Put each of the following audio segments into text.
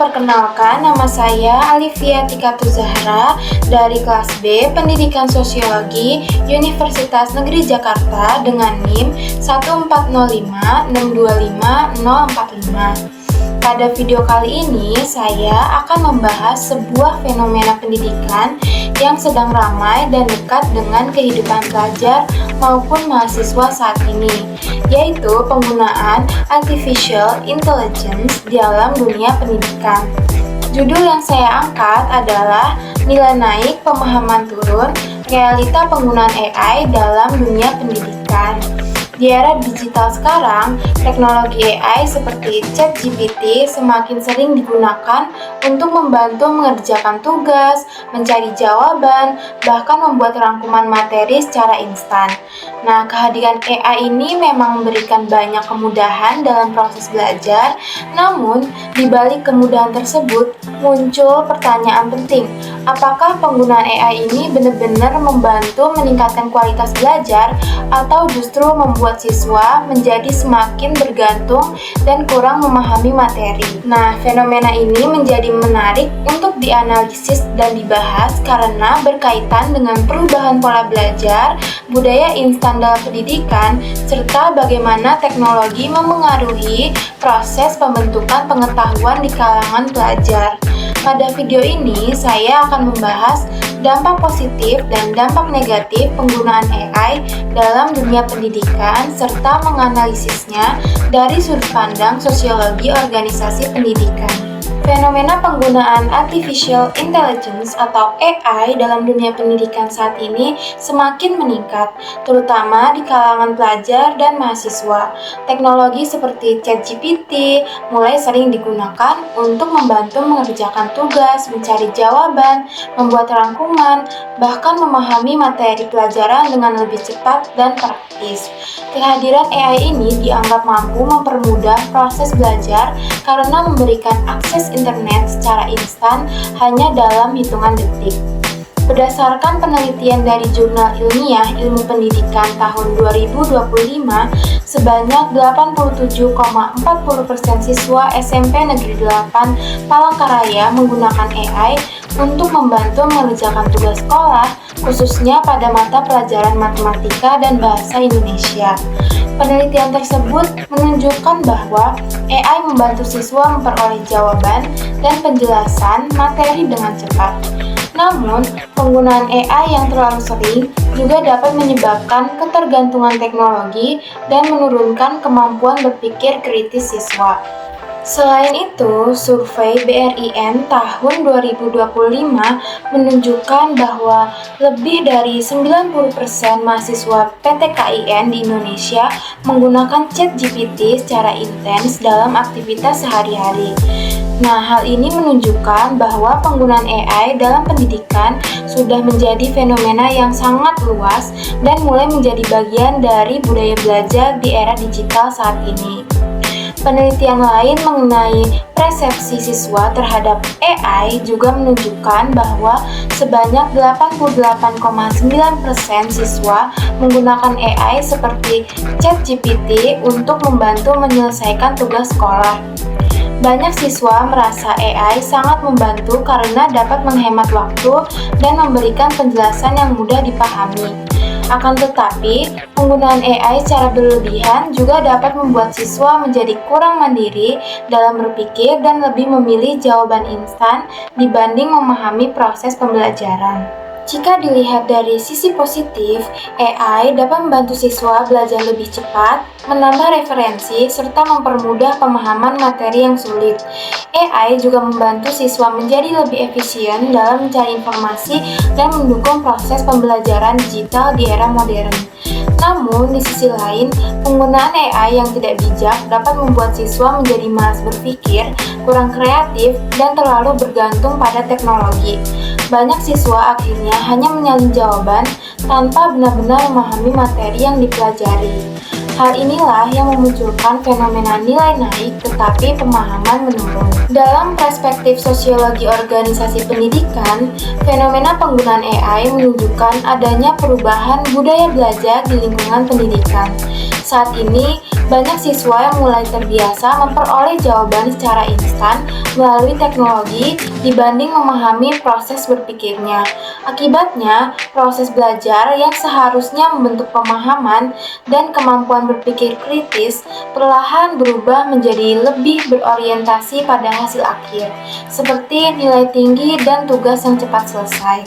perkenalkan, nama saya Alivia Tikatu Zahra dari kelas B Pendidikan Sosiologi Universitas Negeri Jakarta dengan NIM 14056255045. Pada video kali ini, saya akan membahas sebuah fenomena pendidikan yang sedang ramai dan dekat dengan kehidupan pelajar maupun mahasiswa saat ini, yaitu penggunaan artificial intelligence di dalam dunia pendidikan. Judul yang saya angkat adalah Nilai Naik, Pemahaman Turun, Realita Penggunaan AI dalam Dunia Pendidikan. Di era digital sekarang, teknologi AI seperti ChatGPT semakin sering digunakan untuk membantu mengerjakan tugas, mencari jawaban, bahkan membuat rangkuman materi secara instan. Nah, kehadiran AI ini memang memberikan banyak kemudahan dalam proses belajar, namun di balik kemudahan tersebut muncul pertanyaan penting. Apakah penggunaan AI ini benar-benar membantu meningkatkan kualitas belajar atau justru membuat siswa menjadi semakin bergantung dan kurang memahami materi? Nah, fenomena ini menjadi menarik untuk dianalisis dan dibahas karena berkaitan dengan perubahan pola belajar, budaya instan dalam pendidikan, serta bagaimana teknologi memengaruhi proses pembentukan pengetahuan di kalangan pelajar. Pada video ini, saya akan membahas dampak positif dan dampak negatif penggunaan AI dalam dunia pendidikan serta menganalisisnya dari sudut pandang sosiologi organisasi pendidikan. Fenomena penggunaan artificial intelligence atau AI dalam dunia pendidikan saat ini semakin meningkat, terutama di kalangan pelajar dan mahasiswa. Teknologi seperti ChatGPT mulai sering digunakan untuk membantu mengerjakan tugas, mencari jawaban, membuat rangkuman, bahkan memahami materi pelajaran dengan lebih cepat dan praktis. Kehadiran AI ini dianggap mampu mempermudah proses belajar karena memberikan akses internet secara instan hanya dalam hitungan detik. Berdasarkan penelitian dari Jurnal Ilmiah Ilmu Pendidikan tahun 2025, sebanyak 87,40% siswa SMP Negeri 8 Palangkaraya menggunakan AI untuk membantu mengerjakan tugas sekolah, khususnya pada mata pelajaran matematika dan bahasa Indonesia. Penelitian tersebut menunjukkan bahwa AI membantu siswa memperoleh jawaban dan penjelasan materi dengan cepat. Namun, penggunaan AI yang terlalu sering juga dapat menyebabkan ketergantungan teknologi dan menurunkan kemampuan berpikir kritis siswa. Selain itu, survei BRIN tahun 2025 menunjukkan bahwa lebih dari 90% mahasiswa PTKIN di Indonesia menggunakan ChatGPT secara intens dalam aktivitas sehari-hari. Nah, hal ini menunjukkan bahwa penggunaan AI dalam pendidikan sudah menjadi fenomena yang sangat luas dan mulai menjadi bagian dari budaya belajar di era digital saat ini. Penelitian lain mengenai persepsi siswa terhadap AI juga menunjukkan bahwa sebanyak 88,9% siswa menggunakan AI seperti ChatGPT untuk membantu menyelesaikan tugas sekolah. Banyak siswa merasa AI sangat membantu karena dapat menghemat waktu dan memberikan penjelasan yang mudah dipahami. Akan tetapi, penggunaan AI secara berlebihan juga dapat membuat siswa menjadi kurang mandiri dalam berpikir dan lebih memilih jawaban instan dibanding memahami proses pembelajaran. Jika dilihat dari sisi positif, AI dapat membantu siswa belajar lebih cepat, menambah referensi, serta mempermudah pemahaman materi yang sulit. AI juga membantu siswa menjadi lebih efisien dalam mencari informasi dan mendukung proses pembelajaran digital di era modern. Namun, di sisi lain, penggunaan AI yang tidak bijak dapat membuat siswa menjadi malas berpikir, kurang kreatif, dan terlalu bergantung pada teknologi. Banyak siswa akhirnya hanya menyalin jawaban tanpa benar-benar memahami materi yang dipelajari. Hal inilah yang memunculkan fenomena nilai naik tetapi pemahaman menurun. Dalam perspektif sosiologi organisasi pendidikan, fenomena penggunaan AI menunjukkan adanya perubahan budaya belajar di lingkungan pendidikan. Saat ini, banyak siswa yang mulai terbiasa memperoleh jawaban secara instan melalui teknologi dibanding memahami proses berpikirnya. Akibatnya, proses belajar yang seharusnya membentuk pemahaman dan kemampuan berpikir kritis perlahan berubah menjadi lebih berorientasi pada hasil akhir, seperti nilai tinggi dan tugas yang cepat selesai.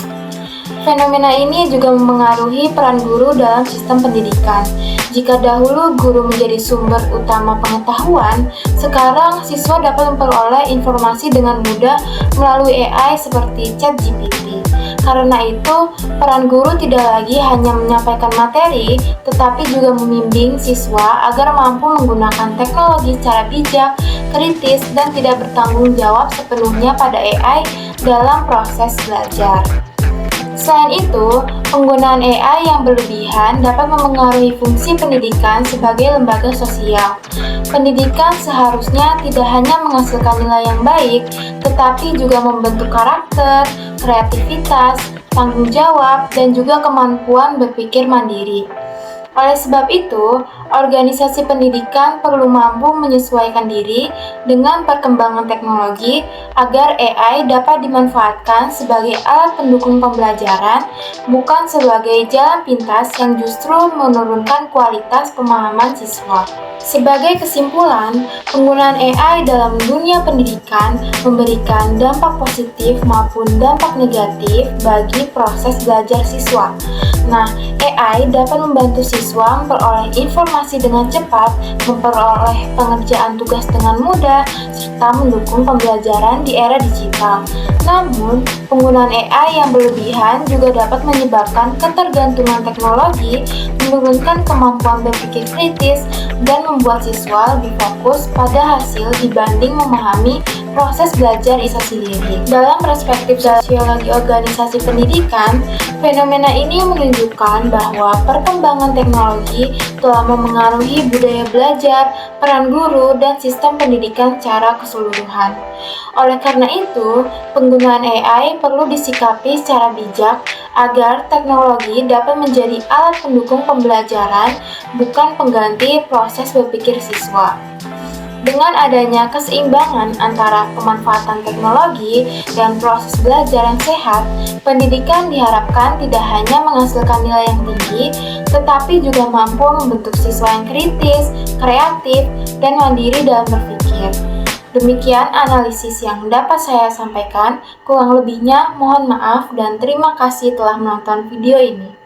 Fenomena ini juga memengaruhi peran guru dalam sistem pendidikan. Jika dahulu guru menjadi sumber utama pengetahuan, sekarang siswa dapat memperoleh informasi dengan mudah melalui AI seperti ChatGPT. Karena itu, peran guru tidak lagi hanya menyampaikan materi, tetapi juga membimbing siswa agar mampu menggunakan teknologi secara bijak, kritis, dan tidak bertanggung jawab sepenuhnya pada AI dalam proses belajar. Selain itu, penggunaan AI yang berlebihan dapat memengaruhi fungsi pendidikan sebagai lembaga sosial. Pendidikan seharusnya tidak hanya menghasilkan nilai yang baik, tetapi juga membentuk karakter, kreativitas, tanggung jawab, dan juga kemampuan berpikir mandiri. Oleh sebab itu, organisasi pendidikan perlu mampu menyesuaikan diri dengan perkembangan teknologi agar AI dapat dimanfaatkan sebagai alat pendukung pembelajaran, bukan sebagai jalan pintas yang justru menurunkan kualitas pemahaman siswa. Sebagai kesimpulan, penggunaan AI dalam dunia pendidikan memberikan dampak positif maupun dampak negatif bagi proses belajar siswa. Nah, AI dapat membantu siswa memperoleh informasi dengan cepat, memperoleh pengerjaan tugas dengan mudah, serta mendukung pembelajaran di era digital. Namun, penggunaan AI yang berlebihan juga dapat menyebabkan ketergantungan teknologi, menurunkan kemampuan berpikir kritis, dan membuat siswa lebih fokus pada hasil dibanding memahami proses belajar itu sendiri. Dalam perspektif sosiologi organisasi pendidikan, fenomena ini menunjukkan bahwa perkembangan teknologi telah memengaruhi budaya belajar, peran guru, dan sistem pendidikan secara keseluruhan. Oleh karena itu, penggunaan AI perlu disikapi secara bijak agar teknologi dapat menjadi alat pendukung pembelajaran, bukan pengganti proses berpikir siswa. Dengan adanya keseimbangan antara pemanfaatan teknologi dan proses belajar yang sehat, pendidikan diharapkan tidak hanya menghasilkan nilai yang tinggi, tetapi juga mampu membentuk siswa yang kritis, kreatif, dan mandiri dalam berpikir. Demikian analisis yang dapat saya sampaikan, kurang lebihnya mohon maaf dan terima kasih telah menonton video ini.